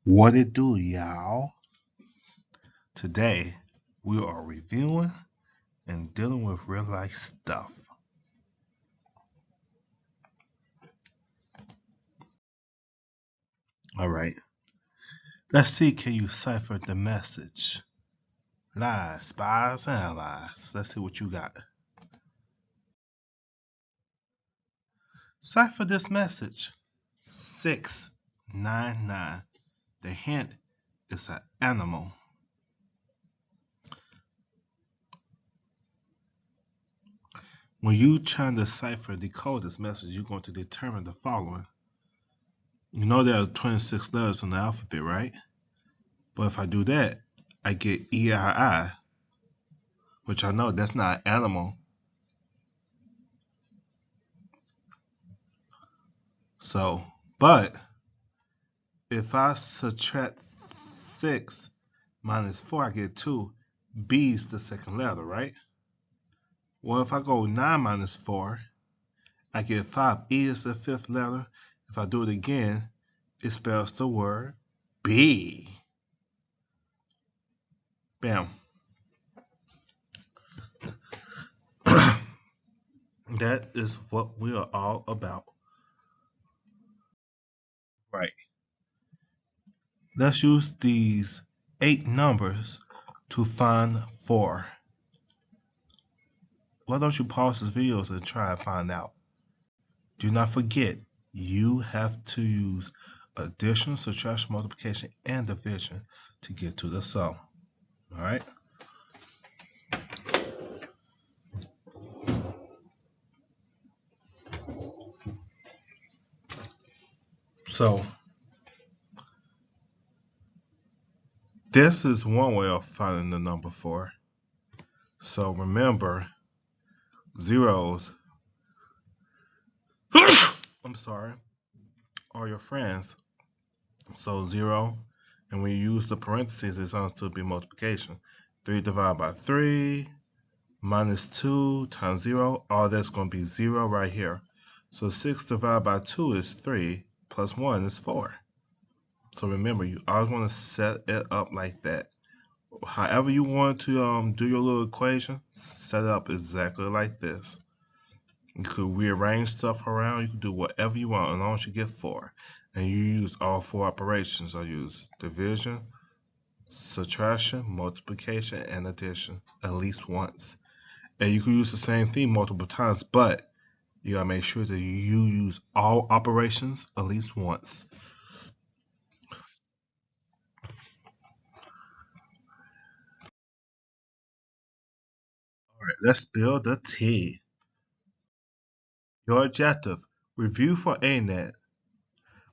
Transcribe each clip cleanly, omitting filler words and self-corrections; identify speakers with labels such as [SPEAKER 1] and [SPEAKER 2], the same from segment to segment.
[SPEAKER 1] What it do, y'all? Today, we are reviewing and dealing with real life stuff. All right, let's see, can you cipher the message? Lies, spies, and allies. Let's see what you got. Cipher this message. 699. The hint is an animal. When you trying to decode this message, you're going to determine the following. You know there are 26 letters in the alphabet, right? But if I do that, I get EII, which I know that's not an animal. So, but if I subtract 6 minus 4, I get 2. B is the second letter, right? Well, if I go 9 minus 4, I get 5. E is the fifth letter. If I do it again, it spells the word B. Bam. That is what we are all about. Right. Let's use these 8 numbers to find 4. Why don't you pause this video and try and find out? Do not forget, you have to use addition, subtraction, multiplication, and division to get to the sum. All right? So, this is one way of finding the number 4. So remember, zeros, I'm sorry, are your friends. So 0, and when you use the parentheses, it's going to be multiplication. 3 divided by 3 minus 2 times 0, all that's going to be 0 right here. So 6 divided by 2 is 3, plus 1 is 4. So remember, you always want to set it up like that. However you want to do your little equation, set it up exactly like this. You could rearrange stuff around, you can do whatever you want as long as you get 4. And you use all 4 operations. I use division, subtraction, multiplication, and addition at least once. And you can use the same thing multiple times, but you gotta make sure that you use all operations at least once. All right, let's spill the tea. Your objective, review for ANET.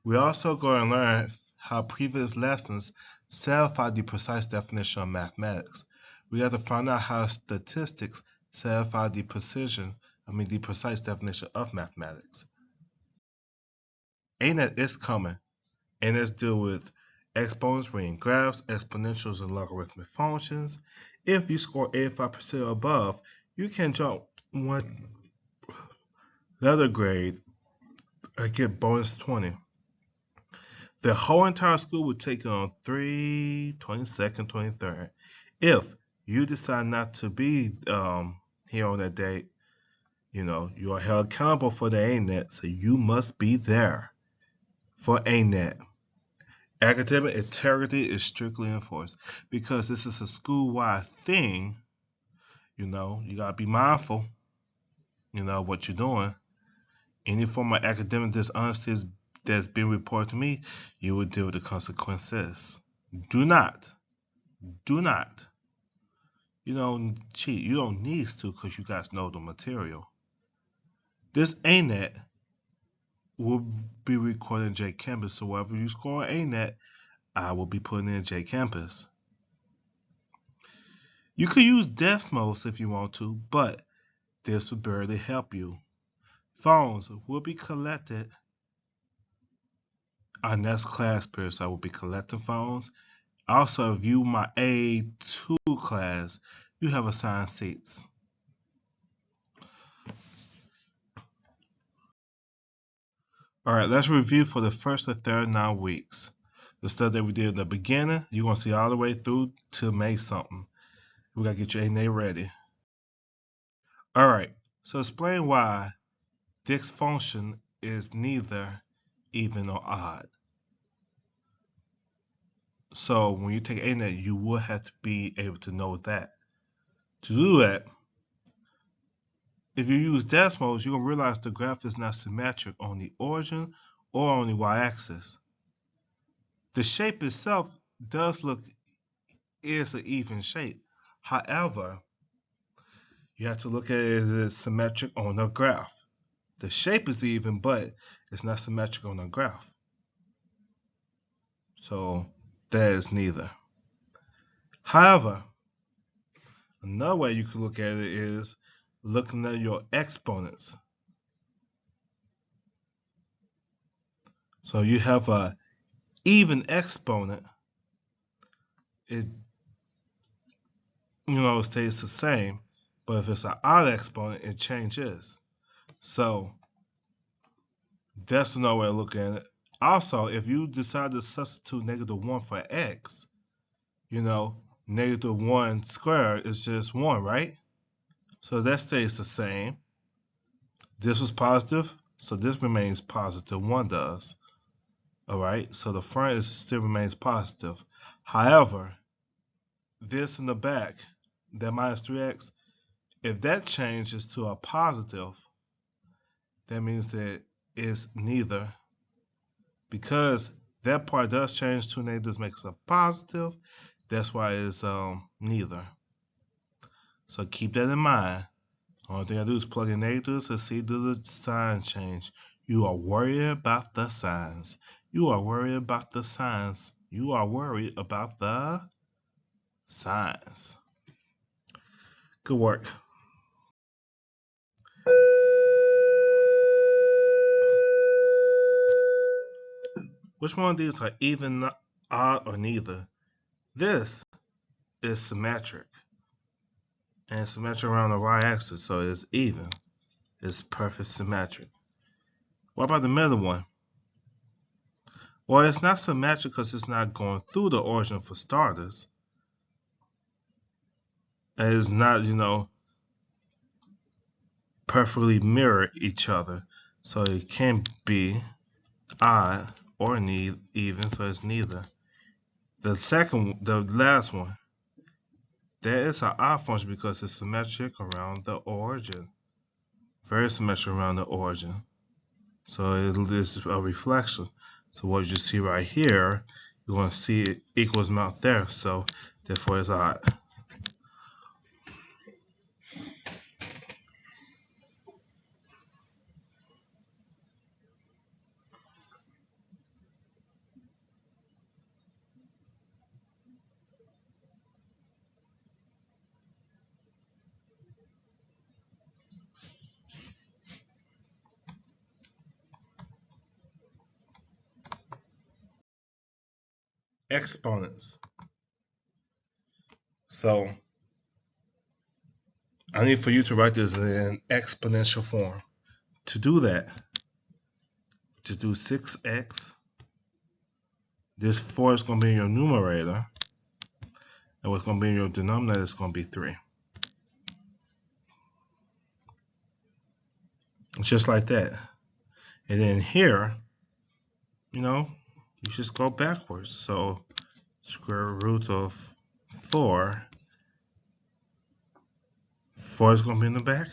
[SPEAKER 1] We're also going to learn how previous lessons satisfy the precise definition of mathematics. We have to find out how statistics satisfy the precise definition of mathematics. ANET is coming. ANETs deal with exponents, range graphs, exponentials, and logarithmic functions. If you score 85% or above, you can jump one letter grade and get bonus 20. The whole entire school would take it on 22nd, 23rd. If you decide not to be here on that date, you are held accountable for the ANET, so you must be there for ANET. Academic integrity is strictly enforced because this is a school-wide thing. You gotta be mindful. What you're doing. Any form of academic dishonesty that's been reported to me, you will deal with the consequences. Do not, cheat. You don't need to because you guys know the material. This ANET will be recorded in JCampus, so wherever you score ANET, I will be putting in JCampus. You could use Desmos if you want to, but this will barely help you. Phones will be collected. Our next class period, so I will be collecting phones. Also, if you my A2 class, you have assigned seats. All right, let's review for the first and third 9 weeks. the stuff that we did in the beginning, you're going to see all the way through to May something. We got to get your A&A ready. All right, so explain why this function is neither even or odd. So when you take A&A, you will have to be able to know that. To do that, if you use decimals, you're going to realize the graph is not symmetric on the origin or on the y-axis. The shape itself is an even shape. However, you have to look at it as it's symmetric on the graph. The shape is even, but it's not symmetric on the graph. So that is neither. However, another way you can look at it is looking at your exponents. So you have a even exponent, it stays the same, but if it's an odd exponent, it changes. So that's another way of looking at it. Also, if you decide to substitute -1 for x, -1 squared is just 1, right? So that stays the same. This was positive, so this remains positive. 1 does. All right, so the front still remains positive. However, this in the back, that -3x, if that changes to a positive, that means that it's neither. Because that part does change to negatives, makes a positive. That's why it's neither. So keep that in mind. Only thing I do is plug in negatives and see do the sign change. You are worried about the signs. You are worried about the signs. You are worried about the signs. Good work. Which one of these are even, odd, or neither? This is symmetric. And it's symmetric around the y-axis, so it's even. It's perfect symmetric. What about the middle one? Well, it's not symmetric because it's not going through the origin for starters. And it's not, perfectly mirror each other. So it can't be odd or even, so it's neither. The last one, that is an odd function because it's symmetric around the origin. Very symmetric around the origin. So it is a reflection. So what you see right here, you're going to see it equals amount there. So therefore it's odd. Exponents. So I need for you to write this in exponential form. To do that, just do 6x. This 4 is going to be in your numerator. And what's going to be in your denominator is going to be 3. Just like that. And then here, you just go backwards. So square root of 4. 4 is going to be in the back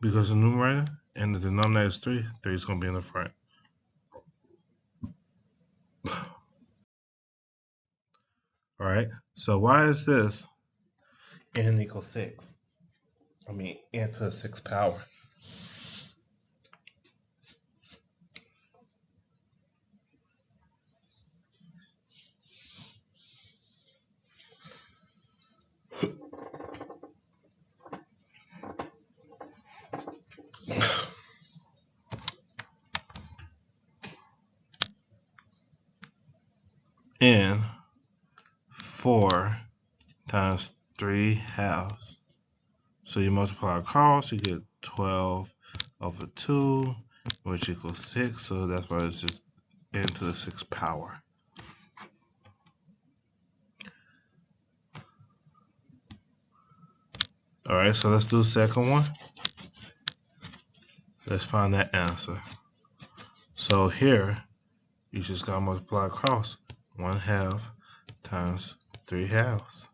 [SPEAKER 1] because the numerator, and the denominator is 3. 3 is going to be in the front. All right. So why is this n equals 6? I mean, n to the 6th power. N 4 times 3 halves. So you multiply across, you get 12 over 2, which equals 6. So that's why it's just n to the 6th power. All right, so let's do the second one. Let's find that answer. So here, you just gotta multiply across 1/2 times 3/2.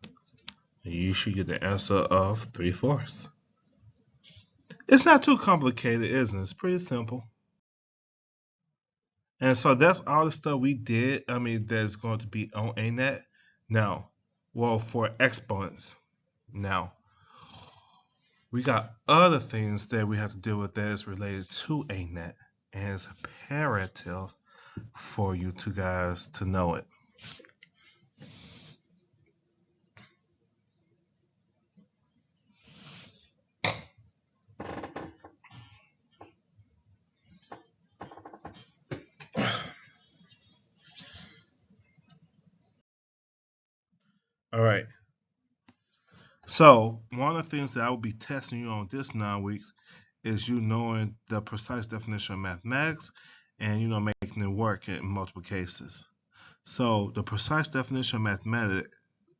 [SPEAKER 1] And you should get the answer of 3/4. It's not too complicated, isn't it? It's pretty simple. And so that's all the stuff we did. That's going to be on ANET. Now, well, for exponents. Now, we got other things that we have to deal with that is related to ANET. And it's imperative for you two guys to know it. All right. So one of the things that I will be testing you on this 9 weeks is you knowing the precise definition of mathematics and making it work in multiple cases. So the precise definition of mathematics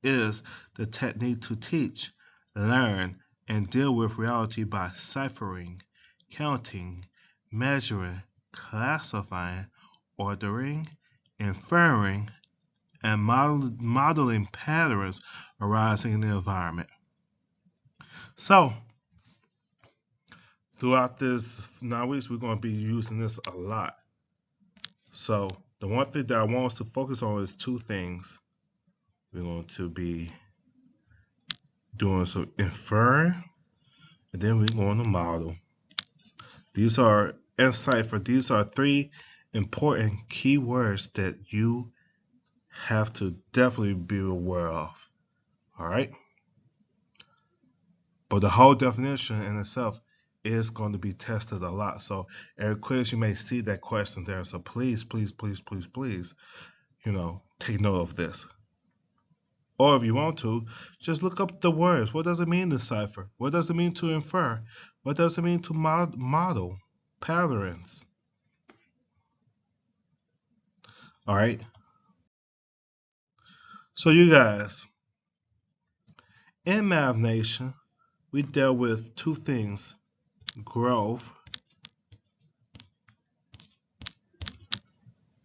[SPEAKER 1] is the technique to teach, learn, and deal with reality by ciphering, counting, measuring, classifying, ordering, inferring, and modeling patterns arising in the environment. So, throughout this 9 weeks, we're going to be using this a lot. So, the one thing that I want us to focus on is two things. We're going to be doing some inferring, and then we're going to model. These are cipher. These are 3 important keywords that you have to definitely be aware of. All right? But the whole definition in itself is going to be tested a lot. So every quiz you may see that question there. So please, please, please, please, please, take note of this. Or if you want to, just look up the words. What does it mean to cipher? What does it mean to infer? What does it mean to model patterns? All right. So you guys, in Math Nation, we dealt with 2 things: growth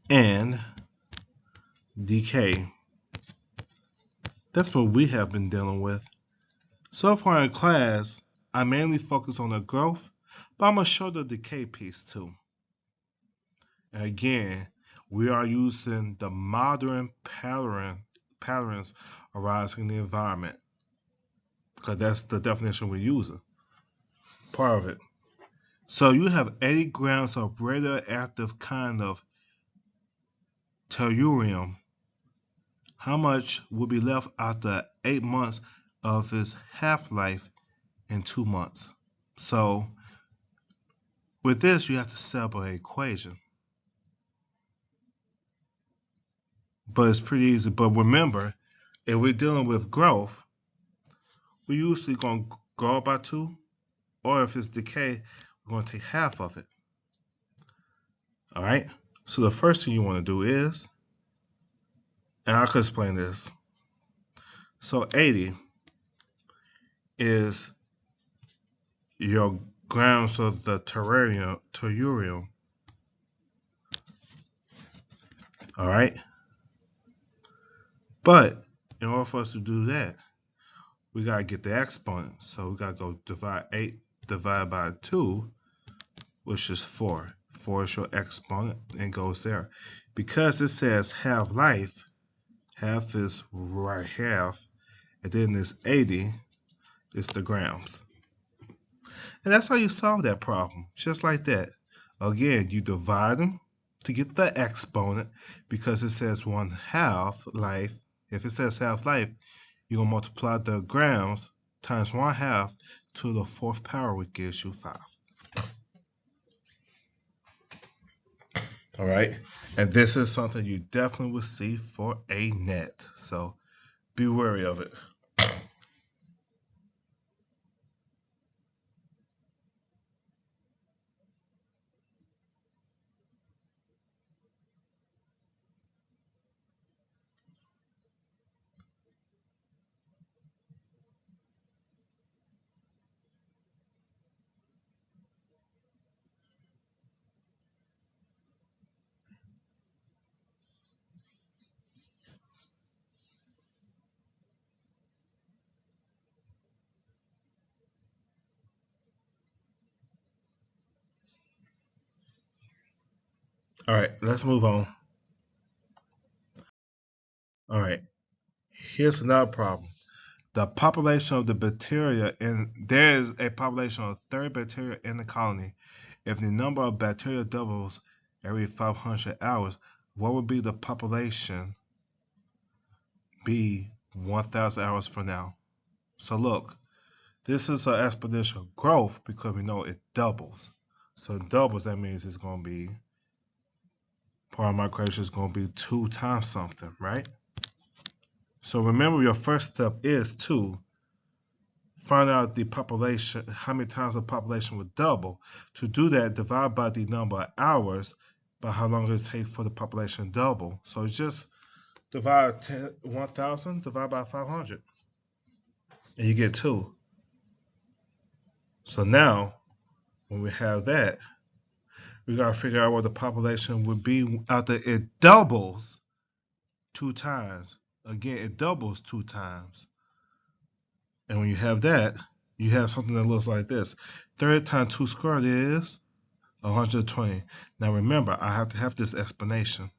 [SPEAKER 1] and decay. That's what we have been dealing with. So far in class, I mainly focus on the growth, but I'm going to show the decay piece too. And again, we are using the modern patterns arising in the environment, because that's the definition we're using. Part of it. So you have 80 grams of radioactive kind of tellurium. How much will be left after 8 months of its half-life in 2 months? So with this, you have to set up an equation. But it's pretty easy. But remember, if we're dealing with growth, we're usually going to grow by 2, or if it's decay, we're going to take half of it. All right? So the first thing you want to do is, and I could explain this. So 80 is your grams of the tellurium. All right? But in order for us to do that, we got to get the exponent. So we got to go divide 8 divided by 2, which is 4. 4 is your exponent and goes there. Because it says half-life, half is right half, and then this 80 is the grams. And that's how you solve that problem, just like that. Again, you divide them to get the exponent because it says 1/2 life. If it says half-life, you're going to multiply the grams times 1/2 to the 4th power, which gives you 5. All right, and this is something you definitely will see for ANET, so be wary of it. All right, let's move on. All right, here's another problem. The population of the bacteria there is a population of 30 bacteria in the colony. If the number of bacteria doubles every 500 hours, what would be the population be 1,000 hours from now? So look, this is an exponential growth because we know it doubles. So it doubles, that means it's going to be, part of my equation is going to be 2 times something, right? So remember, your first step is to find out the population, how many times the population would double. To do that, divide by the number of hours by how long it takes for the population to double. So just divide 1,000 divide by 500, and you get 2. So now, when we have that, we got to figure out what the population would be after it doubles 2 times. Again, it doubles 2 times. And when you have that, you have something that looks like this. 30 times 2 squared is 120. Now remember, I have to have this explanation.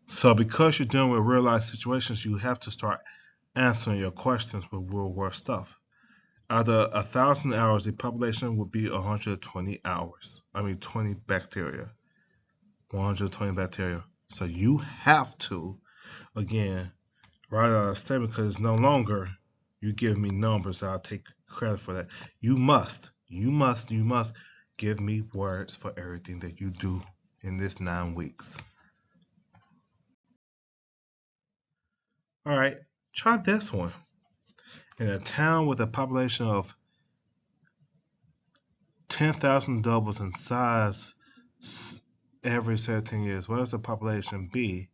[SPEAKER 1] So because you're dealing with real life situations, you have to start answering your questions with real world stuff. Out of 1,000 hours, the population would be 120 hours. 20 bacteria. 120 bacteria. So you have to, again, write out a statement because it's no longer you give me numbers. I'll take credit for that. You must give me words for everything that you do in this 9 weeks. All right, try this one. In a town with a population of 10,000 doubles in size every 17 years, what does the population be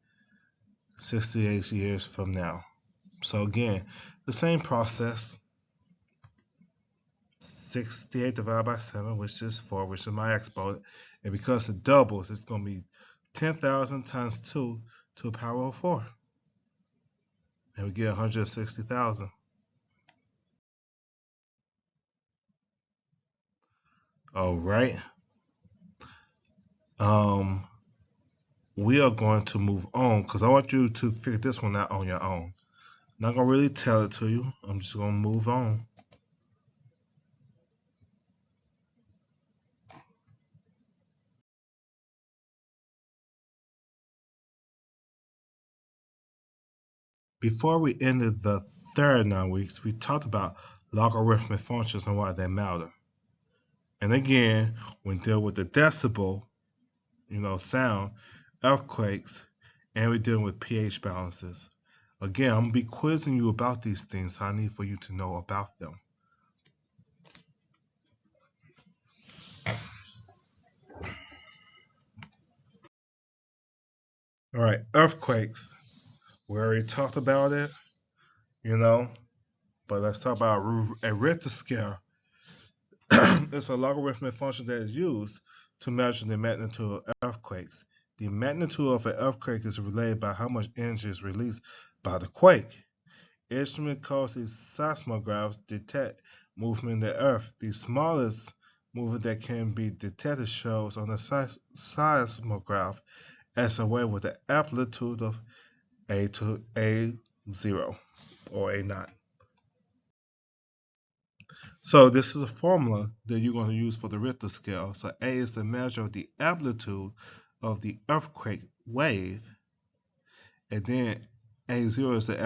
[SPEAKER 1] 68 years from now? So again, the same process. 68 divided by 7, which is 4, which is my exponent. And because it doubles, it's going to be 10,000 times 2 to the power of 4. And we get 160,000. All right. We are going to move on because I want you to figure this one out on your own. Not going to really tell it to you. I'm just going to move on. Before we ended the third 9 weeks, we talked about logarithmic functions and why they matter. And again, when dealing with the decibel, sound, earthquakes, and we're dealing with pH balances. Again, I'm going to be quizzing you about these things, so I need for you to know about them. All right, earthquakes. We already talked about it, but let's talk about a Richter scale. It's a logarithmic function that is used to measure the magnitude of earthquakes. The magnitude of an earthquake is related by how much energy is released by the quake. Instrument called the seismographs detect movement in the earth. The smallest movement that can be detected shows on the seismograph as a wave with the amplitude of A to A0 or A0. So this is a formula that you're going to use for the Richter scale. So A is the measure of the amplitude of the earthquake wave, and then A0 is the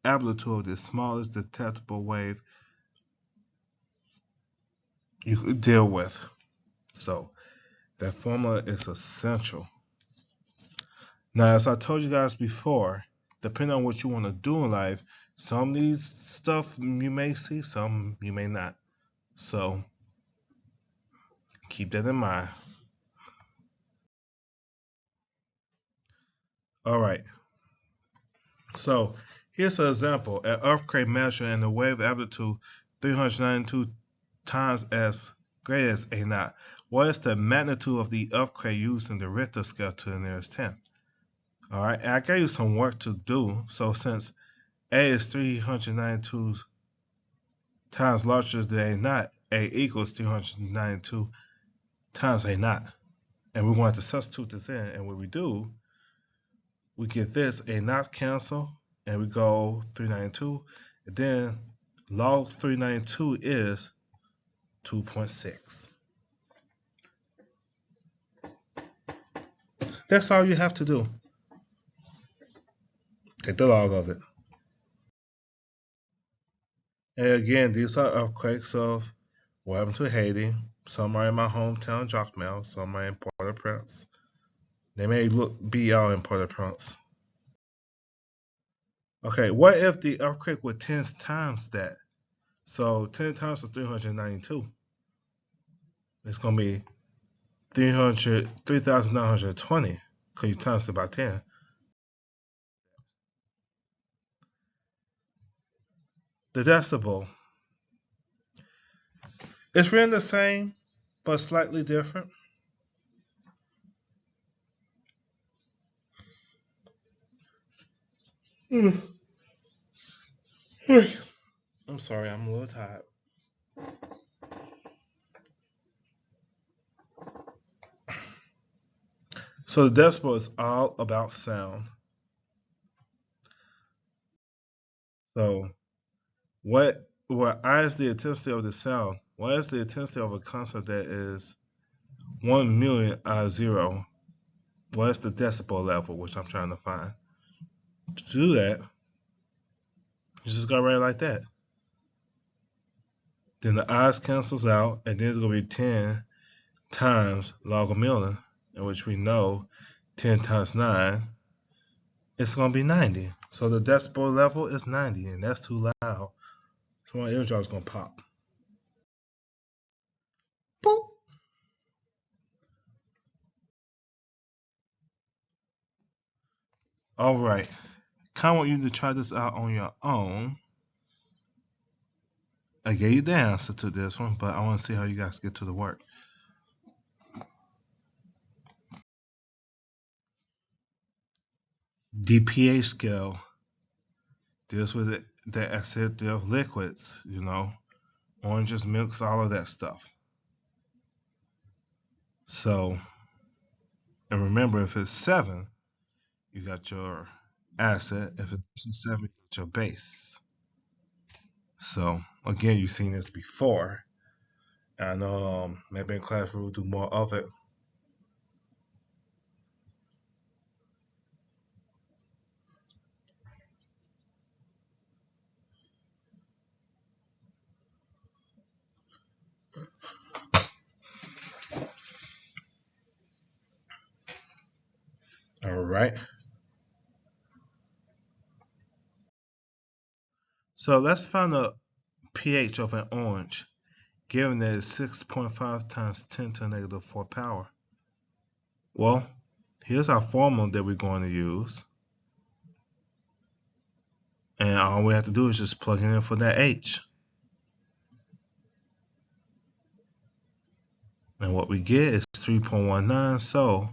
[SPEAKER 1] amplitude of the smallest detectable wave you could deal with. So that formula is essential. Now, as I told you guys before, depending on what you want to do in life, some of these stuff you may see, some you may not. So keep that in mind. All right. So here's an example. An earthquake measure and the wave amplitude 392 times as great as A0. What is the magnitude of the earthquake used in the Richter scale to the nearest 10? All right, and I gave you some work to do. So since A is 392 times larger than A naught. A equals 392 times A naught. And we want to substitute this in. And what we do, we get this, A naught cancel, and we go 392. And then log 392 is 2.6. That's all you have to do. Take the log of it. And again, these are earthquakes of what happened to Haiti. Some are in my hometown, Jacmel. Some are in Port-au-Prince. They may be all in Port-au-Prince. Okay, what if the earthquake was 10 times that? So 10 times 392. It's going to be 3,920 because you times it by 10. The decibel. It's really the same, but slightly different. I'm sorry, I'm a little tired. So the decibel is all about sound. So what is the intensity of the sound? What is the intensity of a concert that is 1 million zero? What is the decibel level, which I'm trying to find? To do that, you just go right like that. Then the odds cancels out, and then it's going to be 10 times log a million, in which we know 10 times 9, it's going to be 90. So the decibel level is 90, and that's too loud. So my eardrum is going to pop. Boop. All right. Kind of want you to try this out on your own. I gave you the answer to this one, but I want to see how you guys get to the work. The pH scale deals with the acidity of liquids, oranges, milks, all of that stuff. So, and remember, if it's 7, you got your acid. If it's 7, you got your base. So, again, you've seen this before. I know maybe in class we'll do more of it. All right. So let's find the pH of an orange, given that it's 6.5 times 10 to the negative 4 power. Well, here's our formula that we're going to use. And all we have to do is just plug it in for that H. And what we get is 3.19, so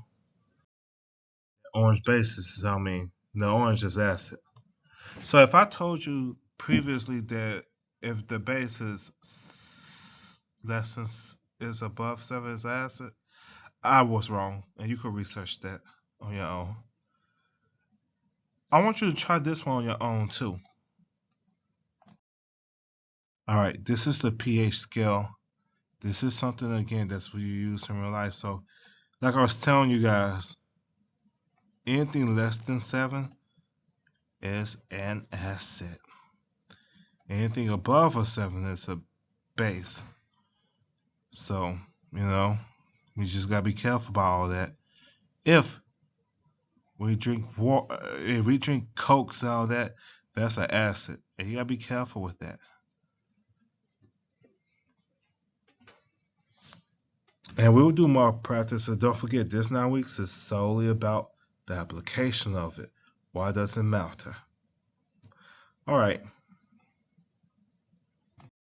[SPEAKER 1] orange base is, the orange is acid. So if I told you previously that if the base is above 7 is acid, I was wrong, and you could research that on your own. I want you to try this one on your own too. All right, this is the pH scale. This is something, again, that's what you use in real life. So, like I was telling you guys, anything less than 7 is an acid. Anything above a 7 is a base. So, we just gotta be careful about all that. If we drink Cokes and all that, that's an acid, and you gotta be careful with that. And we will do more practice, and don't forget, this 9 weeks is solely about the application of it. Why does it matter? All right.